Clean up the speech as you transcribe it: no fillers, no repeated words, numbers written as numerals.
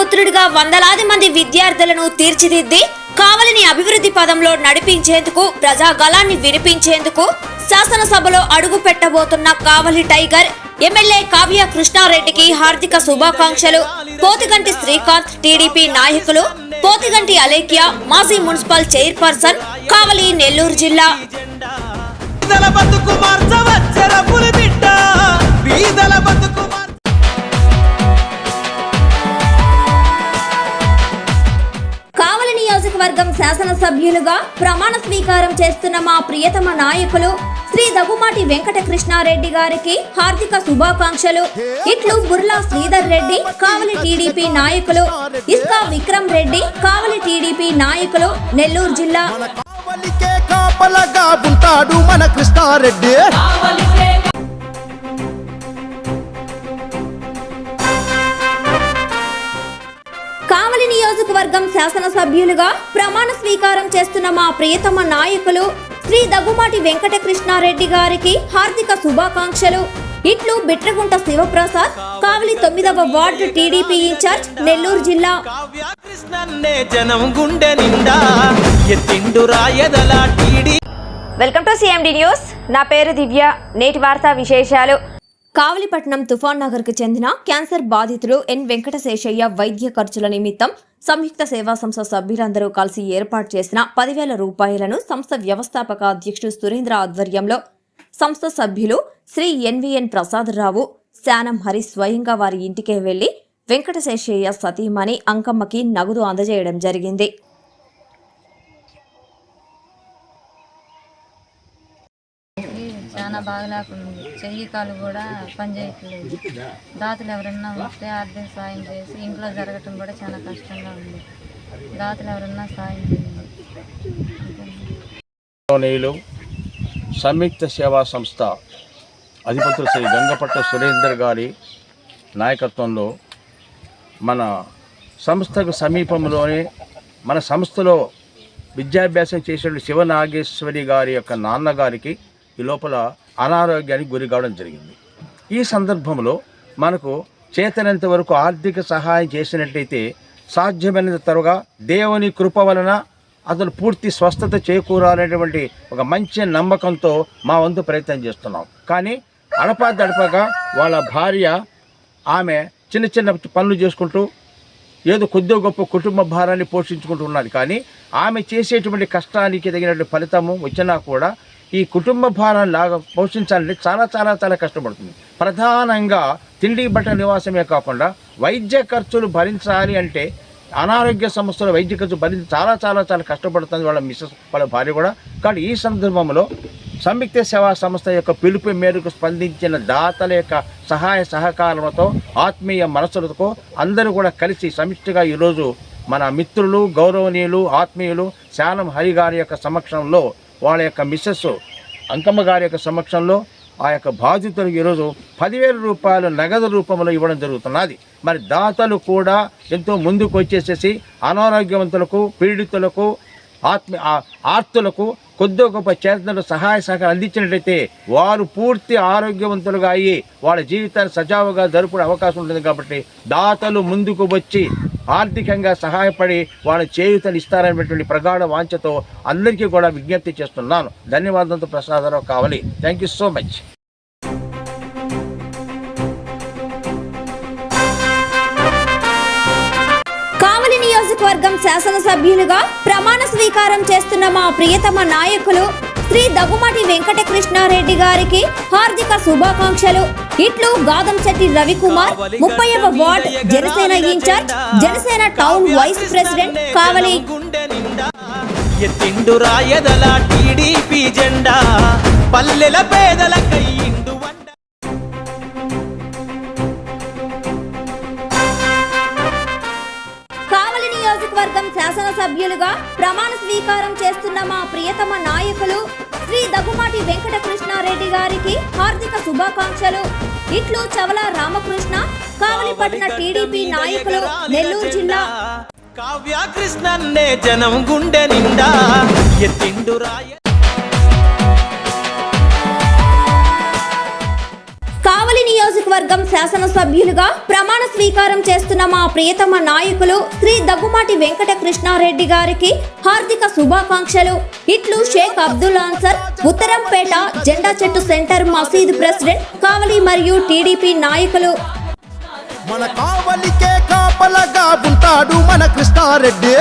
పుత్రుడిగా వందలాది మంది విద్యార్థులను తీర్చిదిద్ది కావలిని అభివృద్ధి పదంలో నడిపించేందుకు ప్రజాగళాన్ని వినిపించేందుకు శాసనసభలో అడుగు పెట్టబోతున్న కావలి టైగర్ ఎమ్మెల్యే కావ్య కృష్ణారెడ్డికి హార్దిక శుభాకాంక్షలు. పోతిగంటి శ్రీకాంత్ టీడీపీ నాయకులు, పోతిగంటి అలేఖ్య మాజీ మున్సిపల్ చైర్పర్సన్, కావలి నెల్లూరు జిల్లా. కావలి నియోజకవర్గం శాసనసభ్యులుగా ప్రమాణ స్వీకారం చేస్తున్న మా ప్రియతమ నాయకులు శ్రీ దగ్గుమాటి వెంకట కృష్ణారెడ్డి గారికి హార్దిక శుభాకాంక్షలు. ఇట్లు బుర్లా శ్రీధర్ రెడ్డి కావలి టీడీపీ నాయకులు, ఇస్కా విక్రమ్ రెడ్డి కావలి టీడీపీ నాయకులు, నెల్లూరు జిల్లా. మన కృష్ణారెడ్డి కావలి నియోజకవర్గం శాసనసభ్యులుగా ప్రమాణ స్వీకారం చేస్తున్న మా ప్రియతమ నాయకులు శ్రీ దగ్గుమాటి వెంకట కృష్ణారెడ్డి గారికి హార్దిక శుభాకాంక్షలు. ఇట్లు బిట్రగుంట శివప్రసాద్ కావలి 9వ వార్డు టీడీపీ ఇన్ఛార్జ్, నెల్లూరు జిల్లా. Welcome to CMD news. నా పేరు దివ్య. నేటి వార్తా విశేషాలు. కావలిపట్నం తుఫాన్ నగర్ కు చెందిన క్యాన్సర్ బాధితులు ఎన్ వెంకటశేషయ్య వైద్య ఖర్చుల నిమిత్తం సంయుక్త సేవా సంస్థ సభ్యులందరూ కలిసి ఏర్పాటు చేసిన 10,000 రూపాయలను సంస్థ వ్యవస్థాపక అధ్యక్షుడు సురేంద్ర ఆధ్వర్యంలో సంస్థ సభ్యులు శ్రీ ఎన్విఎన్ ప్రసాదరావు, శానం హరి స్వయంగా వారి ఇంటికే వెళ్లి వెంకటశేషయ్య సతీమణి అంకమ్మకి నగదు అందజేయడం జరిగింది. చాలా బాగలేకుండా చెయ్యి కాలు కూడా పనిచేయట్లేదు. దాతలు ఎవరన్నా ఉంటే ఆర్థిక సాయం చేసి ఇంట్లో జరగటం కూడా చాలా కష్టంగా ఉంది. దాతలు ఎవరన్నా సాయం చేయండి. సంయుక్త సేవా సంస్థ అధిపతులు శ్రీ గంగపట్ట సురేందర్ గారి నాయకత్వంలో మన సంస్థకు సమీపంలోనే మన సంస్థలో విద్యాభ్యాసం చేసిన శివనాగేశ్వరి గారి యొక్క నాన్నగారికి ఈ లోపల అనారోగ్యానికి గురి కావడం జరిగింది. ఈ సందర్భంలో మనకు చేతనంత వరకు ఆర్థిక సహాయం చేసినట్లయితే సాధ్యమైనంత త్వరగా దేవుని కృప వలన అతను పూర్తి స్వస్థత చేకూరాలనేటువంటి ఒక మంచి నమ్మకంతో మా వంతు ప్రయత్నం చేస్తున్నాం. కానీ అడపాదడపగా వాళ్ళ భార్య ఆమె చిన్న చిన్న పనులు చేసుకుంటూ ఏదో కొద్దిగా గొప్ప కుటుంబ భారాన్ని పోషించుకుంటూ ఉన్నది. కానీ ఆమె చేసేటువంటి కష్టానికి తగినటువంటి ఫలితము వచ్చినా కూడా ఈ కుటుంబ భారాన్ని లాగా పోషించాలంటే చాలా చాలా చాలా కష్టపడుతుంది. ప్రధానంగా తిండి బట్ట నివాసమే కాకుండా వైద్య ఖర్చులు భరించాలి అంటే అనారోగ్య సమస్యల వైద్య ఖర్చు భరించి చాలా చాలా చాలా కష్టపడుతుంది వాళ్ళ మిస్సెస్, వాళ్ళ భార్య కూడా. కానీ ఈ సందర్భంలో సంయుక్త సేవా సంస్థ యొక్క పిలుపు మేరకు స్పందించిన దాతల యొక్క సహాయ సహకారంతో ఆత్మీయ మనసులతో అందరూ కూడా కలిసి సమిష్టిగా ఈరోజు మన మిత్రులు, గౌరవనీయులు, ఆత్మీయులు శానం హరి గారి యొక్క సమక్షంలో, వాళ్ళ యొక్క మిస్సెస్ అంకమ్మ గారి యొక్క సమక్షంలో ఆ యొక్క బాధితులకు ఈరోజు 10,000 రూపాయలు నగదు రూపంలో ఇవ్వడం జరుగుతున్నది. మరి దాతలు కూడా ఎంతో ముందుకు వచ్చేసేసి అనారోగ్యవంతులకు, పీడితులకు, ఆర్తులకు కొద్ది గొప్ప చేతనలు సహాయ సహకారం అందించినట్లయితే వారు పూర్తి ఆరోగ్యవంతులుగా అయ్యి వాళ్ళ జీవితాన్ని సజావుగా జరుపుకునే అవకాశం ఉంటుంది. కాబట్టి దాతలు ముందుకు వచ్చి ఆర్థికంగా సహాయపడి వాళ్ళ చేయూతలు ఇస్తారనేటువంటి ప్రగాఢ వాంఛతో అందరికీ కూడా విజ్ఞప్తి చేస్తున్నాను. ధన్యవాదాలతో ప్రసాదరావు కావాలి. Thank you so much. నియోజకవర్గం శాసనసభ్యులుగా ప్రమాణ స్వీకారం చేస్తున్న మా ప్రియతమ నాయకులు శ్రీ దగ్గుమాటి వెంకట కృష్ణారెడ్డి గారికి హార్దిక శుభాకాంక్షలు. ఇట్లు గాదంశెట్టి రవికుమార్, 30వ ward Janasena in charge, Janasena town vice president, Kavali. నియోజకవర్గం శాసనసభ్యులుగా ప్రమాణ స్వీకారం చేస్తున్న మా ప్రియతమ నాయకులు శ్రీ దగ్గుమాటి వెంకట కృష్ణారెడ్డి గారికి హార్దిక శుభాకాంక్షలు. ఇట్లు చవల రామకృష్ణ, కావలిపట్న టీడీపీ నాయకులు, నెల్లూరు జిల్లా. కావ్య కృష్ణన్నే జనం గుండె నిండా ఎత్తిండు రాయ. కావలి నియోజకవర్గం నియోజకవర్గం శాసనసభ్యులుగా ప్రమాణ స్వీకారం చేస్తున్న మా ప్రియతమ నాయకులు శ్రీ దగ్గుమాటి వెంకట కృష్ణారెడ్డి గారికి హార్దిక శుభాకాంక్షలు. ఇట్లు షేక్ అబ్దుల్ అన్సర్, ఉత్తరంపేట జెండా చెట్టు సెంటర్ మసీదు ప్రెసిడెంట్ కావలి మరియు టీడీపీ నాయకులు. మన కావలికే కాపలగా ఉంటాడు మన కృష్ణారెడ్డి.